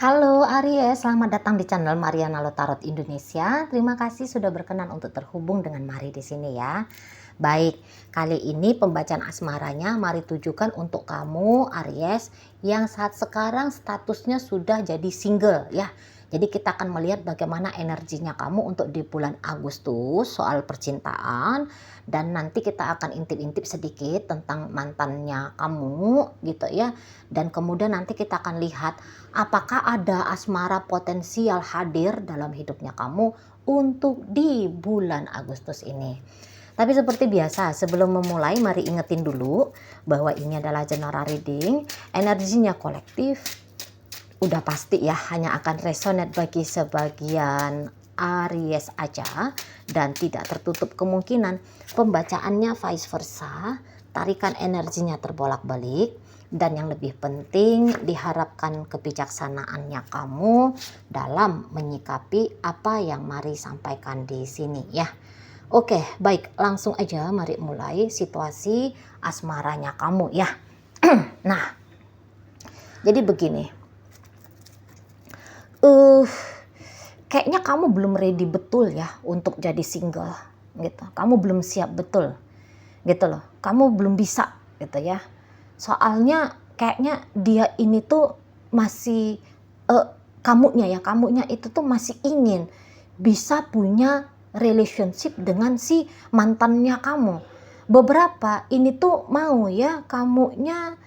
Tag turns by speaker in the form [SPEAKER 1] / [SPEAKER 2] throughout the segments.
[SPEAKER 1] Halo Aries, selamat datang di channel Mariana Lotarot Indonesia. Terima kasih sudah berkenan untuk terhubung dengan Mari di sini ya. Baik, kali ini pembacaan asmaranya Mari tujukan untuk kamu Aries yang saat sekarang statusnya sudah jadi single ya. Jadi kita akan melihat bagaimana energinya kamu untuk di bulan Agustus soal percintaan, dan nanti kita akan intip-intip sedikit tentang mantannya kamu gitu ya. Dan kemudian nanti kita akan lihat apakah ada asmara potensial hadir dalam hidupnya kamu untuk di bulan Agustus ini. Tapi seperti biasa, sebelum memulai mari ingetin dulu bahwa ini adalah general reading, energinya kolektif. Udah pasti ya, hanya akan resonate bagi sebagian Aries aja dan tidak tertutup kemungkinan pembacaannya vice versa, tarikan energinya terbolak-balik. Dan yang lebih penting, diharapkan kebijaksanaannya kamu dalam menyikapi apa yang Mari sampaikan di sini ya. Oke, baik, langsung aja mari mulai situasi asmaranya kamu ya. Nah, jadi begini. Kayaknya kamu belum ready betul ya untuk jadi single gitu. Kamu belum siap betul gitu loh. Kamu belum bisa gitu ya. Soalnya kayaknya dia ini tuh masih kamunya itu tuh masih ingin bisa punya relationship dengan si mantannya kamu. Beberapa ini tuh mau ya kamunya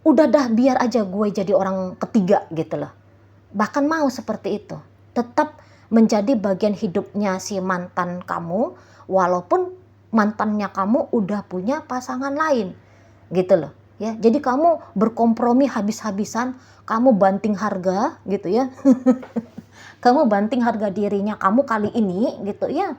[SPEAKER 1] udah dah biar aja gue jadi orang ketiga gitu loh. Bahkan mau seperti itu. Tetap menjadi bagian hidupnya si mantan kamu walaupun mantannya kamu udah punya pasangan lain. Gitu loh ya. Jadi kamu berkompromi habis-habisan, kamu banting harga gitu ya. Kamu banting harga dirinya kamu kali ini gitu ya,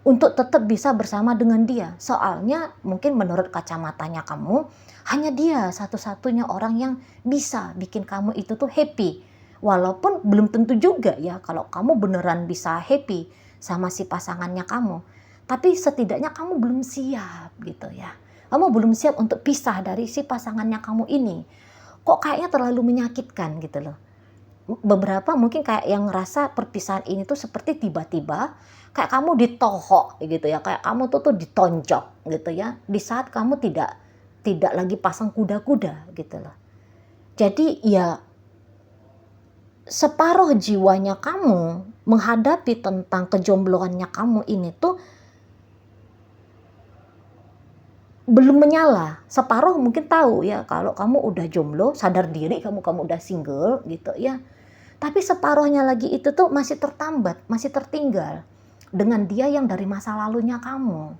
[SPEAKER 1] untuk tetap bisa bersama dengan dia. Soalnya mungkin menurut kacamatanya kamu hanya dia satu-satunya orang yang bisa bikin kamu itu tuh happy. Walaupun belum tentu juga ya kalau kamu beneran bisa happy sama si pasangannya kamu. Tapi setidaknya kamu belum siap gitu ya. Kamu belum siap untuk pisah dari si pasangannya kamu ini. Kok kayaknya terlalu menyakitkan gitu loh. Beberapa mungkin kayak yang ngerasa perpisahan ini tuh seperti tiba-tiba kayak kamu ditohok gitu ya, kayak kamu tuh ditonjok gitu ya di saat kamu tidak lagi pasang kuda-kuda gitu loh. Jadi ya separuh jiwanya kamu menghadapi tentang kejombloannya kamu ini tuh belum menyala. Separuh mungkin tahu ya kalau kamu udah jomblo, sadar diri kamu udah single gitu ya. Tapi separuhnya lagi itu tuh masih tertambat, masih tertinggal dengan dia yang dari masa lalunya kamu.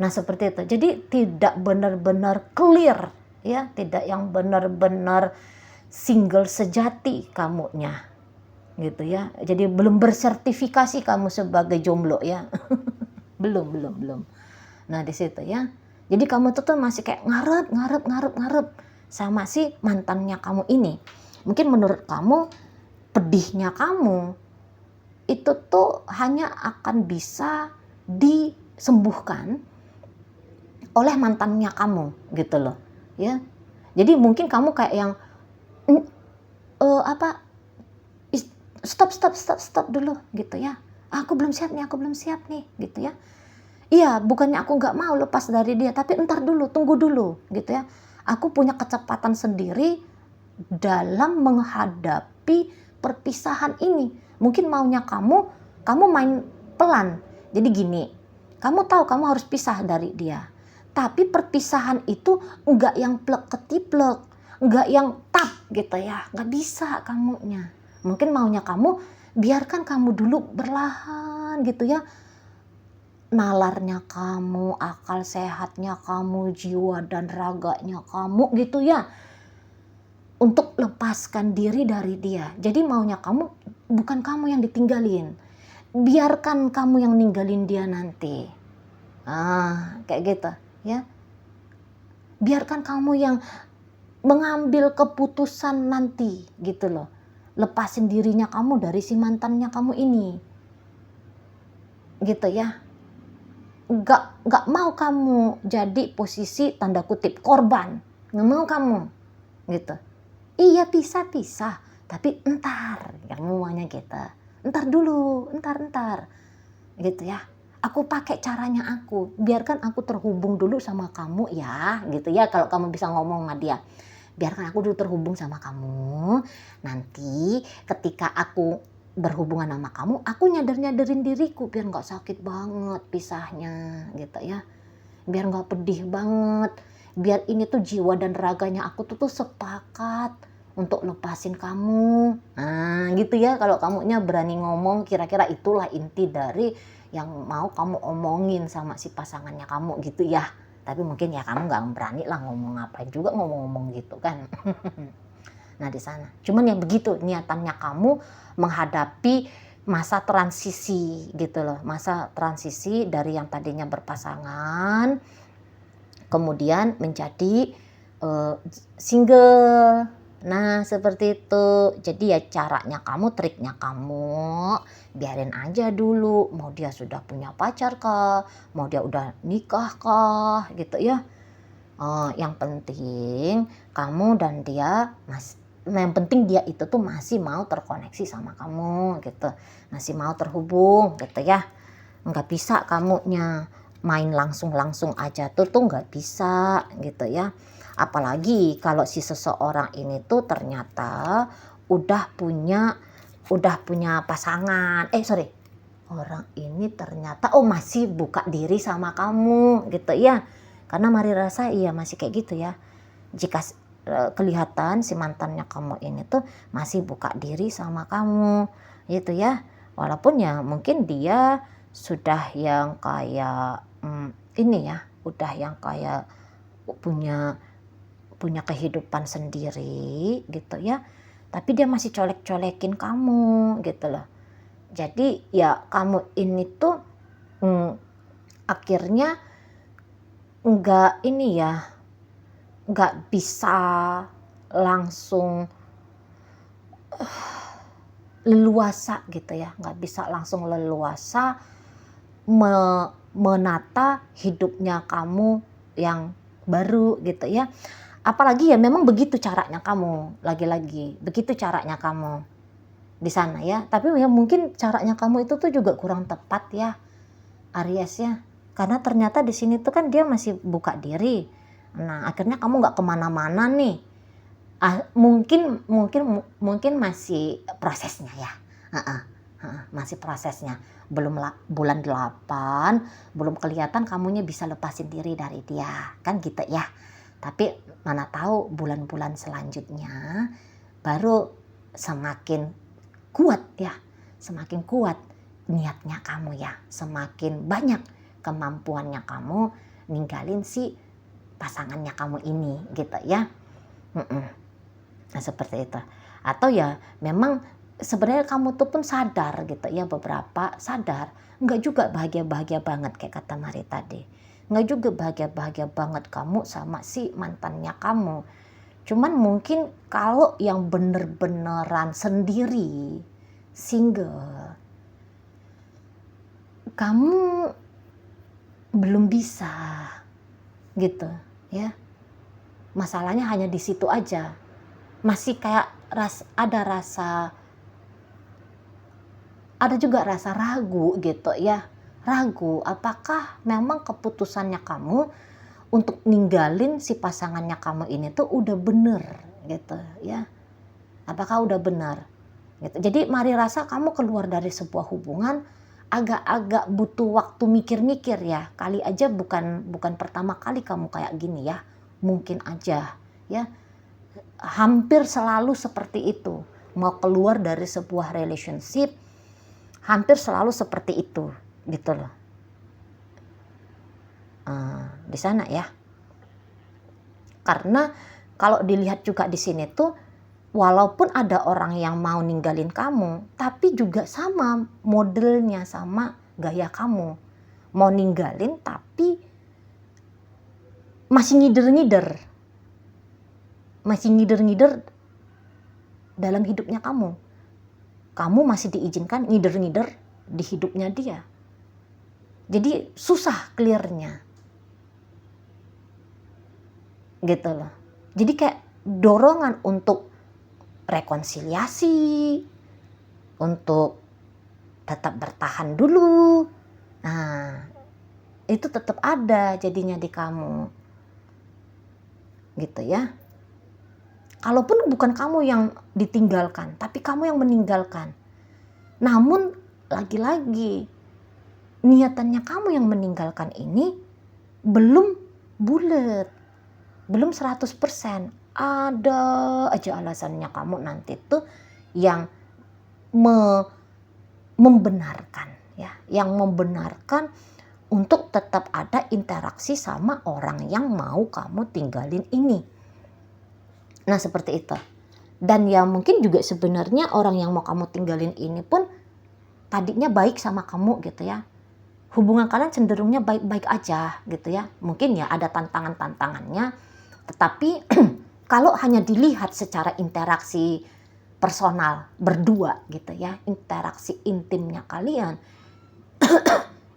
[SPEAKER 1] Nah seperti itu. Jadi tidak benar-benar clear ya, tidak yang benar-benar single sejati kamunya gitu ya. Jadi belum bersertifikasi kamu sebagai jomblo ya. belum. Nah di situ ya. Jadi kamu tuh masih kayak ngarep sama si mantannya kamu ini. Mungkin menurut kamu pedihnya kamu itu tuh hanya akan bisa disembuhkan oleh mantannya kamu gitu loh ya. Jadi mungkin kamu kayak yang stop dulu gitu ya. Aku belum siap nih gitu ya. Iya, bukannya aku nggak mau lepas dari dia, tapi entar dulu, tunggu dulu gitu ya. Aku punya kecepatan sendiri dalam menghadapi perpisahan ini. Mungkin maunya kamu main pelan. Jadi gini, kamu tahu kamu harus pisah dari dia. Tapi perpisahan itu enggak yang plek ketiplek, enggak yang tap gitu ya. Enggak bisa kamunya. Mungkin maunya kamu biarkan kamu dulu berlahan gitu ya. Nalarnya kamu, akal sehatnya kamu, jiwa dan raganya kamu gitu ya. Untuk lepaskan diri dari dia. Jadi maunya kamu bukan kamu yang ditinggalin. Biarkan kamu yang ninggalin dia nanti. Kayak gitu ya. Biarkan kamu yang mengambil keputusan nanti gitu loh. Lepasin dirinya kamu dari si mantannya kamu ini. Gitu ya. Gak mau kamu jadi posisi tanda kutip korban, nggak mau kamu gitu. Iya pisah, tapi entar, kamu maunya gitu. Entar dulu, entar. Gitu ya. Aku pakai caranya aku, biarkan aku terhubung dulu sama kamu ya, gitu ya kalau kamu bisa ngomong sama dia. Biarkan aku dulu terhubung sama kamu, nanti ketika aku berhubungan sama kamu, aku nyadarin diriku biar nggak sakit banget pisahnya, gitu ya. Biar nggak pedih banget, biar ini tuh jiwa dan raganya aku tuh sepakat untuk lepasin kamu. Nah gitu ya, kalau kamunya berani ngomong, kira-kira itulah inti dari yang mau kamu omongin sama si pasangannya kamu gitu ya. Tapi mungkin ya kamu nggak berani lah ngomong apa juga ngomong-ngomong gitu kan. Nah di sana, cuman ya begitu niatannya kamu menghadapi masa transisi gitu loh, masa transisi dari yang tadinya berpasangan kemudian menjadi single. Nah seperti itu. Jadi ya caranya kamu, triknya kamu biarin aja dulu, mau dia sudah punya pacar kah, mau dia udah nikah kah gitu ya. Yang penting kamu dan dia yang penting dia itu tuh masih mau terkoneksi sama kamu gitu, masih mau terhubung gitu ya. Nggak bisa kamunya main langsung aja tuh nggak bisa gitu ya. Apalagi kalau si seseorang ini tuh ternyata udah punya pasangan. Orang ini ternyata masih buka diri sama kamu gitu ya. Karena Mari rasa iya masih kayak gitu ya. Jika kelihatan si mantannya kamu ini tuh masih buka diri sama kamu gitu ya. Walaupun ya mungkin dia sudah yang kayak ini ya, udah yang kayak punya kehidupan sendiri gitu ya. Tapi dia masih colek-colekin kamu gitu loh. Jadi ya kamu ini tuh akhirnya nggak bisa langsung leluasa gitu ya, nggak bisa langsung leluasa menata hidupnya kamu yang baru gitu ya. Apalagi ya memang begitu caranya kamu, lagi-lagi begitu caranya kamu di sana ya. Tapi ya mungkin caranya kamu itu tuh juga kurang tepat ya, Aries ya. Karena ternyata di sini tuh kan dia masih buka diri. Nah akhirnya kamu nggak kemana-mana nih. Mungkin masih prosesnya ya. Masih prosesnya. Belum bulan 8, belum kelihatan kamunya bisa lepasin diri dari dia. Kan gitu ya. Tapi mana tahu bulan-bulan selanjutnya baru semakin kuat ya. Semakin kuat niatnya kamu ya. Semakin banyak kemampuannya kamu ninggalin si pasangannya kamu ini gitu ya. Nah seperti itu. Atau ya memang sebenarnya kamu tuh pun sadar gitu ya, beberapa sadar nggak juga bahagia-bahagia banget kayak kata Mari tadi, nggak juga bahagia-bahagia banget kamu sama si mantannya kamu. Cuman mungkin kalau yang bener-beneran sendiri single, kamu belum bisa gitu ya. Masalahnya hanya di situ aja, masih kayak ada juga rasa ragu gitu ya. Ragu apakah memang keputusannya kamu untuk ninggalin si pasangannya kamu ini tuh udah bener gitu ya. Apakah udah benar gitu. Jadi Mari rasa kamu keluar dari sebuah hubungan agak-agak butuh waktu mikir-mikir ya. Kali aja bukan pertama kali kamu kayak gini ya. Mungkin aja ya. Hampir selalu seperti itu. Mau keluar dari sebuah relationship hampir selalu seperti itu gitu loh. Di sana ya. Karena kalau dilihat juga di sini tuh walaupun ada orang yang mau ninggalin kamu, tapi juga sama modelnya, sama gaya kamu. Mau ninggalin tapi masih ngider-ngider. Masih ngider-ngider dalam hidupnya kamu. Kamu masih diizinkan ngider-ngider di hidupnya dia. Jadi susah clearnya. Gitu loh. Jadi kayak dorongan untuk rekonsiliasi, untuk tetap bertahan dulu. Nah, itu tetap ada jadinya di kamu. Gitu ya. Kalaupun bukan kamu yang ditinggalkan, tapi kamu yang meninggalkan. Namun lagi-lagi niatannya kamu yang meninggalkan ini belum bulat, belum 100%. Ada aja alasannya kamu nanti tuh yang membenarkan ya, yang membenarkan untuk tetap ada interaksi sama orang yang mau kamu tinggalin ini. Nah, seperti itu. Dan ya mungkin juga sebenarnya orang yang mau kamu tinggalin ini pun tadinya baik sama kamu gitu ya. Hubungan kalian cenderungnya baik-baik aja gitu ya. Mungkin ya ada tantangan-tantangannya, tetapi kalau hanya dilihat secara interaksi personal berdua gitu ya, interaksi intimnya kalian,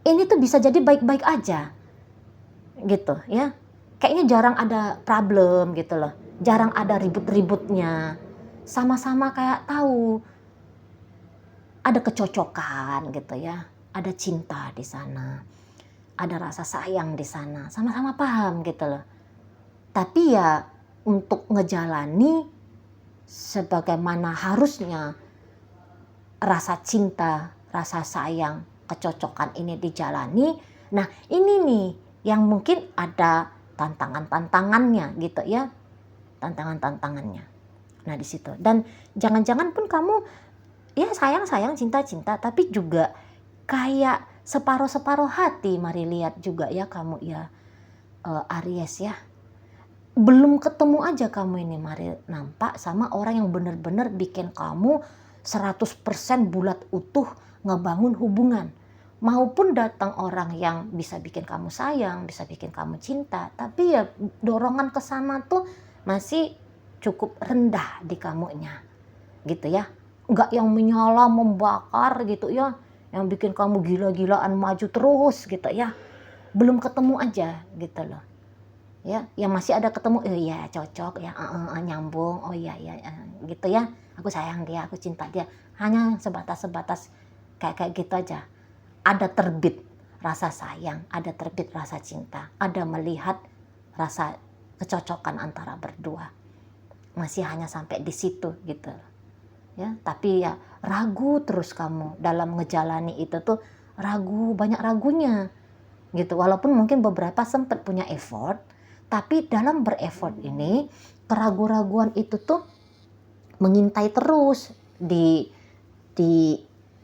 [SPEAKER 1] ini tuh bisa jadi baik-baik aja gitu ya. Kayaknya jarang ada problem gitu loh, jarang ada ribut-ributnya, sama-sama kayak tahu ada kecocokan gitu ya, ada cinta di sana, ada rasa sayang di sana, sama-sama paham gitu loh. Tapi ya untuk ngejalani sebagaimana harusnya rasa cinta, rasa sayang, kecocokan ini dijalani. Nah, ini nih yang mungkin ada tantangan-tantangannya gitu ya. Tantangan-tantangannya. Nah, di situ. Dan jangan-jangan pun kamu ya sayang-sayang, cinta-cinta, tapi juga kayak separuh-separuh hati. Mari lihat juga ya kamu ya, Aries ya. Belum ketemu aja kamu ini, mari nampak sama orang yang benar-benar bikin kamu 100% bulat utuh ngebangun hubungan. Maupun datang orang yang bisa bikin kamu sayang, bisa bikin kamu cinta, tapi ya dorongan ke sana tuh masih cukup rendah di kamunya. Gitu ya. Enggak yang menyala, membakar gitu ya, yang bikin kamu gila-gilaan maju terus gitu ya. Belum ketemu aja gitu loh. Ya, yang masih ada ketemu, iya cocok ya, nyambung, oh iya gitu ya, aku sayang dia, aku cinta dia, hanya sebatas kayak gitu aja. Ada terbit rasa sayang, ada terbit rasa cinta, ada melihat rasa kecocokan antara berdua, masih hanya sampai di situ gitu ya. Tapi ya ragu terus kamu dalam ngejalani itu tuh, ragu, banyak ragunya gitu. Walaupun mungkin beberapa sempat punya effort, tapi dalam bereffort ini, keraguan-raguan itu tuh mengintai terus di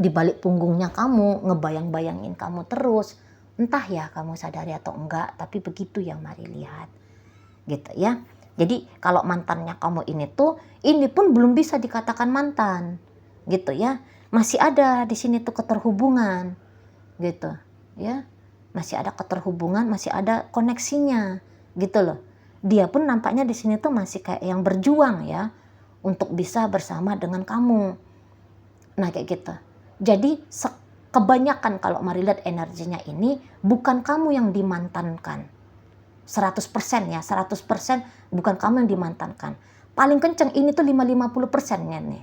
[SPEAKER 1] balik punggungnya kamu, ngebayang-bayangin kamu terus. Entah ya kamu sadari atau enggak, tapi begitu yang mari lihat. Gitu ya. Jadi kalau mantannya kamu ini tuh, ini pun belum bisa dikatakan mantan. Gitu ya. Masih ada di sini tuh keterhubungan. Gitu ya. Masih ada keterhubungan, masih ada koneksinya. Gitu loh. Dia pun nampaknya di sini tuh masih kayak yang berjuang ya untuk bisa bersama dengan kamu. Nah, kayak gitu. Jadi kebanyakan kalau mari lihat energinya ini bukan kamu yang dimantankan. 100% ya, 100% bukan kamu yang dimantankan. Paling kenceng ini tuh 50-50%-nya nih.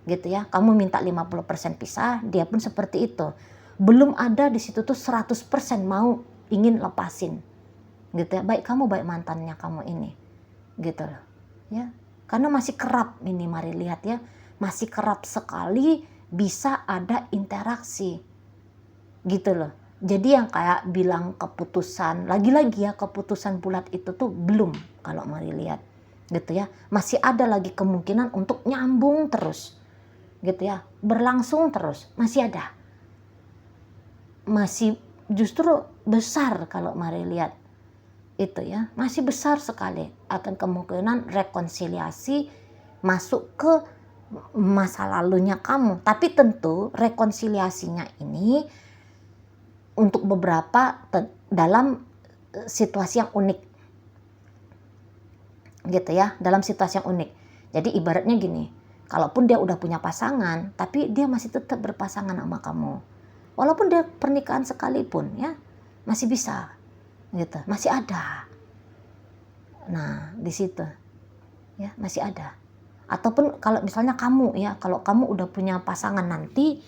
[SPEAKER 1] Gitu ya. Kamu minta 50% pisah, dia pun seperti itu. Belum ada di situ tuh 100% mau ingin lepasin. Gitu ya, baik kamu baik mantannya kamu ini, gitu loh ya, karena masih kerap ini, mari lihat ya, masih kerap sekali bisa ada interaksi gitu loh. Jadi yang kayak bilang keputusan, lagi-lagi ya keputusan bulat itu tuh belum, kalau mari lihat gitu ya, masih ada lagi kemungkinan untuk nyambung terus gitu ya, berlangsung terus, masih ada, masih justru besar kalau mari lihat itu ya, masih besar sekali akan kemungkinan rekonsiliasi masuk ke masa lalunya kamu. Tapi tentu rekonsiliasinya ini untuk beberapa dalam situasi yang unik gitu ya, dalam situasi yang unik. Jadi ibaratnya gini, kalaupun dia udah punya pasangan, tapi dia masih tetap berpasangan sama kamu, walaupun dia pernikahan sekalipun ya, masih bisa gitu, masih ada. Nah, di situ ya, masih ada. Ataupun kalau misalnya kamu ya, kalau kamu udah punya pasangan nanti,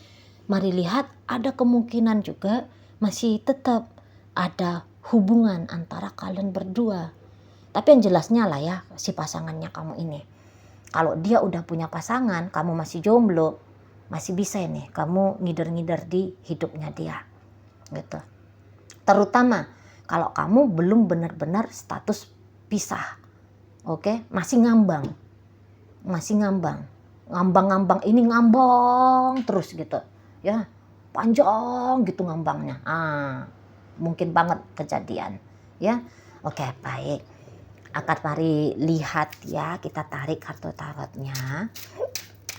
[SPEAKER 1] mari lihat ada kemungkinan juga masih tetap ada hubungan antara kalian berdua. Tapi yang jelasnya lah ya, si pasangannya kamu ini. Kalau dia udah punya pasangan, kamu masih jomblo, masih bisa nih kamu ngider-ngider di hidupnya dia. Gitu. Terutama kalau kamu belum benar-benar status pisah. Oke, masih ngambang. Ngambang ini ngambang terus gitu. Ya, panjang gitu ngambangnya. Mungkin banget kejadian, ya. Oke, baik. Akan mari lihat ya, kita tarik kartu tarotnya.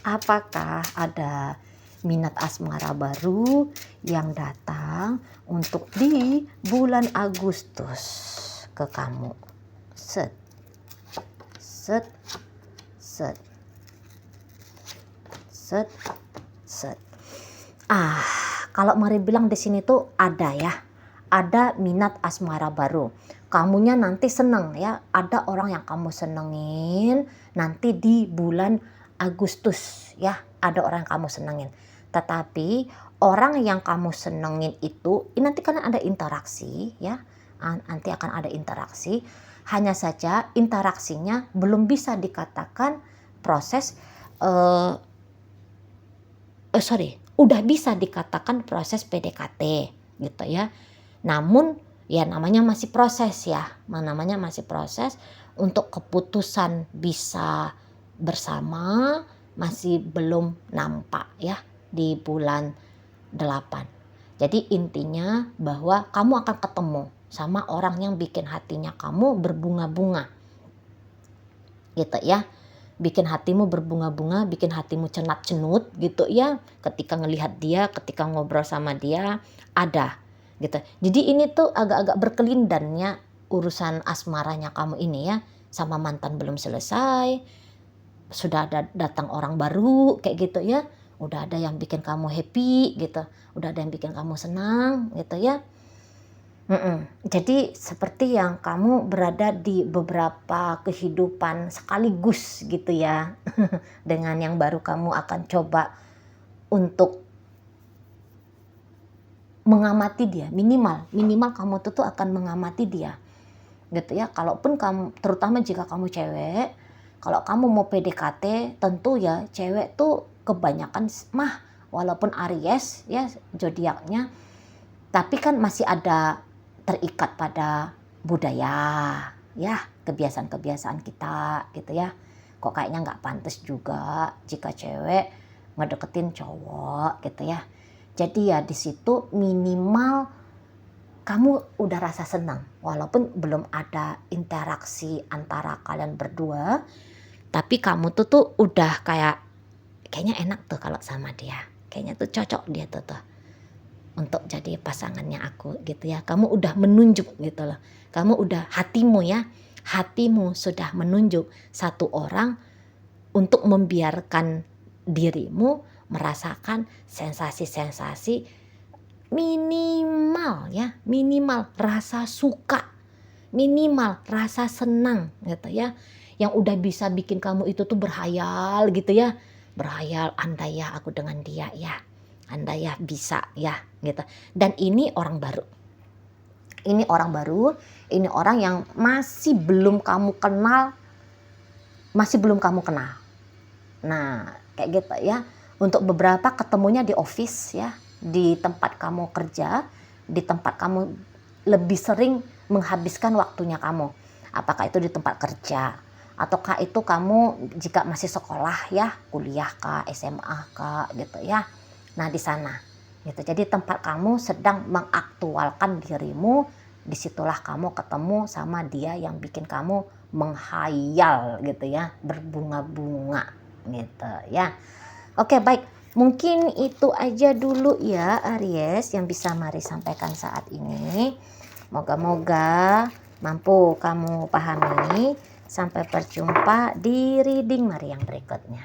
[SPEAKER 1] Apakah ada minat asmara baru yang datang untuk di bulan Agustus ke kamu? Set. Kalau mari bilang di sini tuh ada ya, ada minat asmara baru. Kamunya nanti seneng ya, ada orang yang kamu senengin nanti di bulan Agustus ya, ada orang yang kamu senengin. Tetapi orang yang kamu senengin itu nanti kan ada interaksi ya, nanti akan ada interaksi. Hanya saja interaksinya belum bisa dikatakan proses udah bisa dikatakan proses PDKT gitu ya. Namun ya namanya masih proses ya, namanya masih proses. Untuk keputusan bisa bersama masih belum nampak ya di bulan 8. Jadi intinya bahwa kamu akan ketemu sama orang yang bikin hatinya kamu berbunga-bunga gitu ya, bikin hatimu berbunga-bunga, bikin hatimu cenat-cenut gitu ya, ketika ngelihat dia, ketika ngobrol sama dia, ada gitu. Jadi ini tuh agak-agak berkelindannya urusan asmaranya kamu ini ya, sama mantan belum selesai, sudah ada datang orang baru kayak gitu ya, udah ada yang bikin kamu happy gitu, udah ada yang bikin kamu senang gitu ya. Jadi seperti yang kamu berada di beberapa kehidupan sekaligus gitu ya. Dengan yang baru kamu akan coba untuk mengamati dia, minimal kamu tuh akan mengamati dia gitu ya. Kalaupun kamu, terutama jika kamu cewek, kalau kamu mau PDKT, tentu ya cewek tuh kebanyakan walaupun Aries ya zodiaknya, tapi kan masih ada terikat pada budaya ya, kebiasaan-kebiasaan kita gitu ya. Kok kayaknya nggak pantas juga jika cewek ngedeketin cowok gitu ya. Jadi ya di situ minimal kamu udah rasa senang walaupun belum ada interaksi antara kalian berdua, tapi kamu tuh udah kayaknya enak tuh kalau sama dia, kayaknya tuh cocok dia tuh untuk jadi pasangannya aku gitu ya. Kamu udah menunjuk gitu loh. Kamu udah hatimu sudah menunjuk satu orang untuk membiarkan dirimu merasakan sensasi-sensasi minimal rasa suka, minimal rasa senang gitu ya. Yang udah bisa bikin kamu itu tuh berhayal gitu ya. Berhayal, andai ya aku dengan dia ya. Andai ya bisa ya gitu. Dan ini orang baru. Ini orang yang masih belum kamu kenal. Nah, kayak gitu ya. Untuk beberapa ketemunya di office ya, di tempat kamu kerja, di tempat kamu lebih sering menghabiskan waktunya kamu. Apakah itu di tempat kerja, ataukah itu kamu jika masih sekolah ya, kuliah kah, SMA kah gitu ya. Nah di sana gitu. Jadi tempat kamu sedang mengaktualkan dirimu, disitulah kamu ketemu sama dia yang bikin kamu menghayal gitu ya, berbunga-bunga gitu ya. Oke baik, mungkin itu aja dulu ya Aries yang bisa Mari sampaikan saat ini. Moga-moga mampu kamu pahami. Sampai berjumpa di reading Mari yang berikutnya.